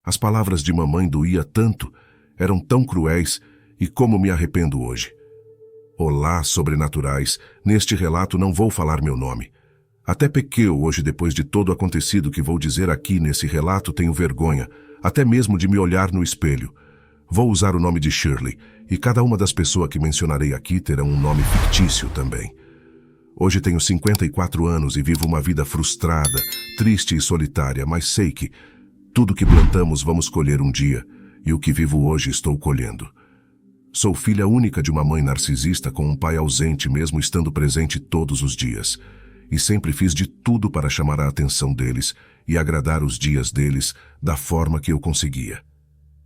As palavras de mamãe doía tanto, eram tão cruéis, e como me arrependo hoje. Olá, sobrenaturais, neste relato não vou falar meu nome. Até pequei hoje depois de todo o acontecido que vou dizer aqui nesse relato tenho vergonha, até mesmo de me olhar no espelho. Vou usar o nome de Shirley, e cada uma das pessoas que mencionarei aqui terão um nome fictício também. Hoje tenho 54 anos e vivo uma vida frustrada, triste e solitária, mas sei que tudo que plantamos vamos colher um dia, e o que vivo hoje estou colhendo. Sou filha única de uma mãe narcisista com um pai ausente mesmo estando presente todos os dias, e sempre fiz de tudo para chamar a atenção deles e agradar os dias deles da forma que eu conseguia.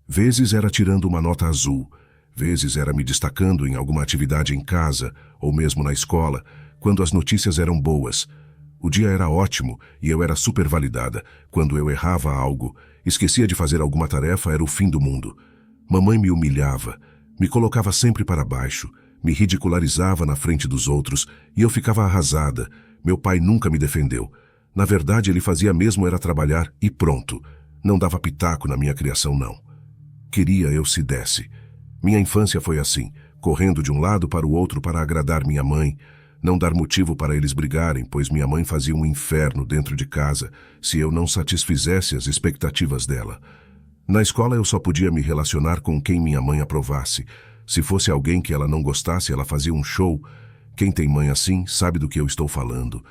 Vezes era tirando uma nota azul, vezes era me destacando em alguma atividade em casa ou mesmo na escola, quando as notícias eram boas. O dia era ótimo e eu era super validada. Quando eu errava algo, esquecia de fazer alguma tarefa, era o fim do mundo. Mamãe me humilhava, me colocava sempre para baixo, me ridicularizava na frente dos outros e eu ficava arrasada. Meu pai nunca me defendeu. Na verdade, ele fazia mesmo era trabalhar e pronto. Não dava pitaco na minha criação, não. Queria eu se desse. Minha infância foi assim, correndo de um lado para o outro para agradar minha mãe, não dar motivo para eles brigarem, pois minha mãe fazia um inferno dentro de casa se eu não satisfizesse as expectativas dela. Na escola eu só podia me relacionar com quem minha mãe aprovasse. Se fosse alguém que ela não gostasse, ela fazia um show. Quem tem mãe assim sabe do que eu estou falando.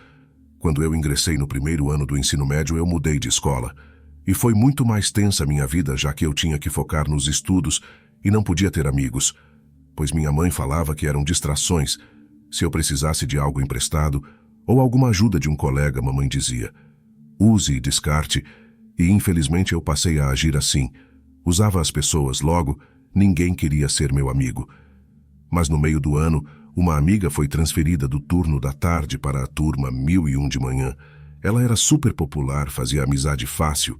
Quando eu ingressei no primeiro ano do ensino médio, eu mudei de escola. E foi muito mais tensa minha vida, já que eu tinha que focar nos estudos e não podia ter amigos, pois minha mãe falava que eram distrações. Se eu precisasse de algo emprestado ou alguma ajuda de um colega, mamãe dizia: use e descarte, e infelizmente eu passei a agir assim. Usava as pessoas, logo, ninguém queria ser meu amigo. Mas no meio do ano, uma amiga foi transferida do turno da tarde para a turma 1001 de manhã. Ela era super popular, fazia amizade fácil.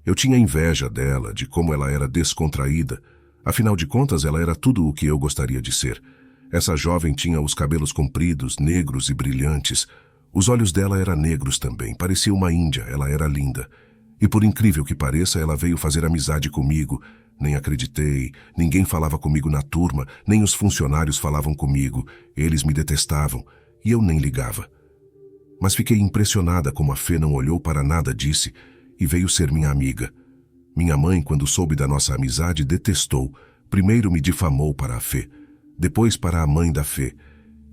Eu tinha inveja dela, de como ela era descontraída. Afinal de contas, ela era tudo o que eu gostaria de ser. Essa jovem tinha os cabelos compridos, negros e brilhantes. Os olhos dela eram negros também, parecia uma índia, ela era linda. E por incrível que pareça, ela veio fazer amizade comigo. Nem acreditei, ninguém falava comigo na turma, nem os funcionários falavam comigo. Eles me detestavam, e eu nem ligava. Mas fiquei impressionada como a Fê não olhou para nada disso e veio ser minha amiga. Minha mãe, quando soube da nossa amizade, detestou. Primeiro me difamou para a Fê, depois para a mãe da Fê.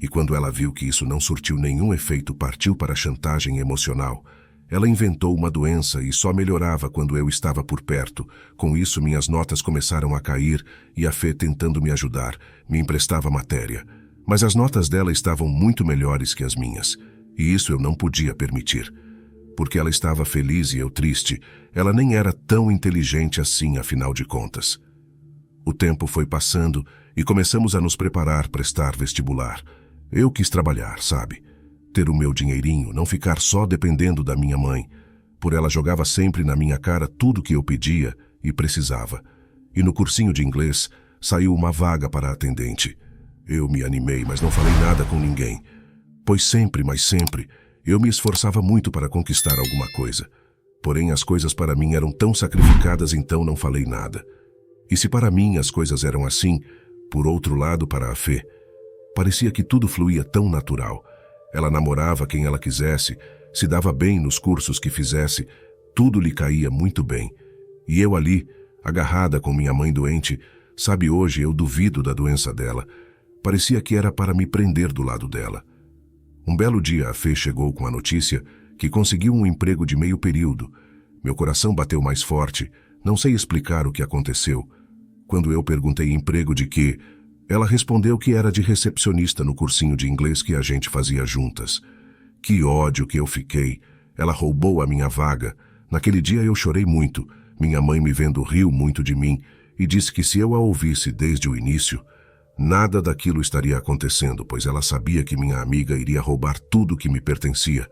E quando ela viu que isso não surtiu nenhum efeito, partiu para a chantagem emocional. Ela inventou uma doença e só melhorava quando eu estava por perto. Com isso, minhas notas começaram a cair e a Fê, tentando me ajudar, me emprestava matéria. Mas as notas dela estavam muito melhores que as minhas. E isso eu não podia permitir. Porque ela estava feliz e eu triste. Ela nem era tão inteligente assim, afinal de contas. O tempo foi passando e começamos a nos preparar, prestar vestibular. Eu quis trabalhar, sabe? Ter o meu dinheirinho, não ficar só dependendo da minha mãe. Por ela jogava sempre na minha cara tudo que eu pedia e precisava. E no cursinho de inglês saiu uma vaga para atendente. Eu me animei, mas não falei nada com ninguém. Pois sempre, mas sempre, eu me esforçava muito para conquistar alguma coisa. Porém, as coisas para mim eram tão sacrificadas, então não falei nada. E se para mim as coisas eram assim, por outro lado, para a Fê, parecia que tudo fluía tão natural. Ela namorava quem ela quisesse, se dava bem nos cursos que fizesse, tudo lhe caía muito bem. E eu ali, agarrada com minha mãe doente, sabe, hoje eu duvido da doença dela. Parecia que era para me prender do lado dela. Um belo dia a Fê chegou com a notícia que conseguiu um emprego de meio período. Meu coração bateu mais forte, não sei explicar o que aconteceu. Quando eu perguntei emprego de quê, ela respondeu que era de recepcionista no cursinho de inglês que a gente fazia juntas. Que ódio que eu fiquei. Ela roubou a minha vaga. Naquele dia eu chorei muito. Minha mãe, me vendo, riu muito de mim e disse que se eu a ouvisse desde o início, nada daquilo estaria acontecendo, pois ela sabia que minha amiga iria roubar tudo que me pertencia.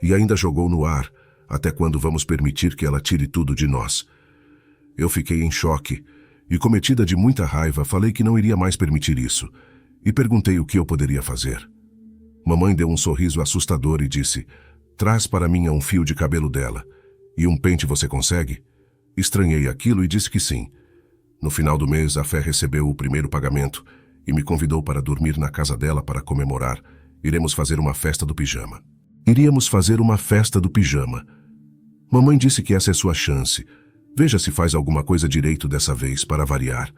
E ainda jogou no ar: até quando vamos permitir que ela tire tudo de nós? Eu fiquei em choque e, cometida de muita raiva, falei que não iria mais permitir isso e perguntei o que eu poderia fazer. Mamãe deu um sorriso assustador e disse: traz para mim um fio de cabelo dela. E um pente você consegue? Estranhei aquilo e disse que sim. No final do mês, a Fé recebeu o primeiro pagamento e me convidou para dormir na casa dela para comemorar. Iremos fazer uma festa do pijama. Iríamos fazer uma festa do pijama. Mamãe disse que essa é sua chance. Veja se faz alguma coisa direito dessa vez, para variar.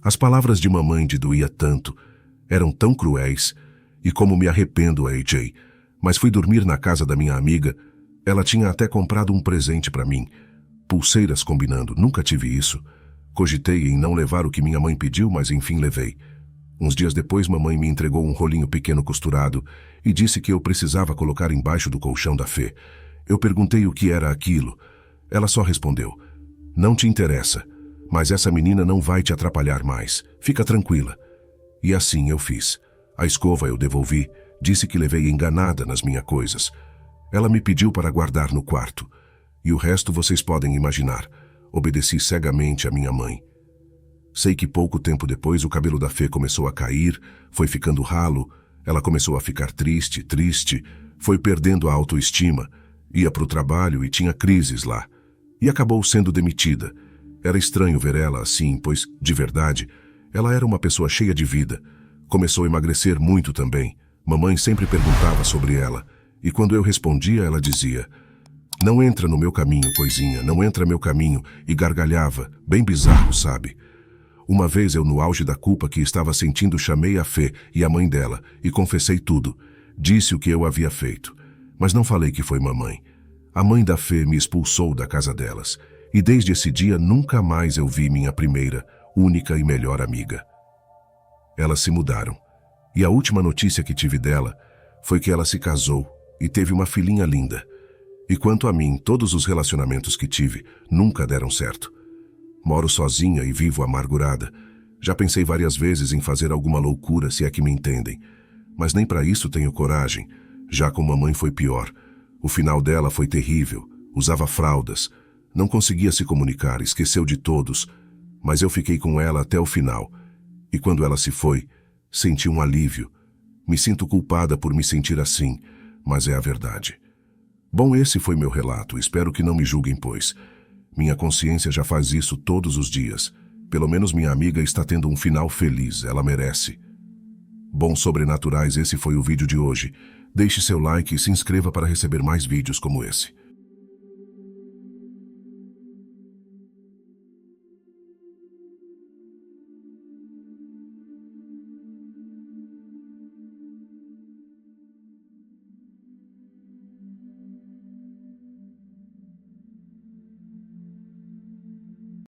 As palavras de mamãe de doía tanto, eram tão cruéis, e como me arrependo, AJ, mas fui dormir na casa da minha amiga. Ela tinha até comprado um presente para mim. Pulseiras combinando, nunca tive isso. Cogitei em não levar o que minha mãe pediu, mas enfim levei. Uns dias depois, mamãe me entregou um rolinho pequeno costurado e disse que eu precisava colocar embaixo do colchão da Fê. Eu perguntei o que era aquilo. Ela só respondeu: "Não te interessa, mas essa menina não vai te atrapalhar mais. Fica tranquila." E assim eu fiz. A escova eu devolvi, disse que levei enganada nas minhas coisas. Ela me pediu para guardar no quarto. E o resto vocês podem imaginar. Obedeci cegamente à minha mãe. Sei que pouco tempo depois o cabelo da Fê começou a cair, foi ficando ralo, ela começou a ficar triste, foi perdendo a autoestima, ia para o trabalho e tinha crises lá. E acabou sendo demitida. Era estranho ver ela assim, pois, de verdade, ela era uma pessoa cheia de vida. Começou a emagrecer muito também. Mamãe sempre perguntava sobre ela, e quando eu respondia, ela dizia: "Não entra no meu caminho, coisinha, não entra meu caminho", e gargalhava, bem bizarro, sabe? Uma vez eu, no auge da culpa que estava sentindo, chamei a Fê e a mãe dela e confessei tudo. Disse o que eu havia feito, mas não falei que foi mamãe. A mãe da Fê me expulsou da casa delas, e desde esse dia nunca mais eu vi minha primeira, única e melhor amiga. Elas se mudaram, e a última notícia que tive dela foi que ela se casou e teve uma filhinha linda. E quanto a mim, todos os relacionamentos que tive nunca deram certo. Moro sozinha e vivo amargurada. Já pensei várias vezes em fazer alguma loucura, se é que me entendem. Mas nem para isso tenho coragem. Já com mamãe foi pior. O final dela foi terrível. Usava fraldas. Não conseguia se comunicar, esqueceu de todos. Mas eu fiquei com ela até o final. E quando ela se foi, senti um alívio. Me sinto culpada por me sentir assim, mas é a verdade. Bom, esse foi meu relato. Espero que não me julguem, pois minha consciência já faz isso todos os dias. Pelo menos minha amiga está tendo um final feliz. Ela merece. Bom, sobrenaturais, esse foi o vídeo de hoje. Deixe seu like e se inscreva para receber mais vídeos como esse.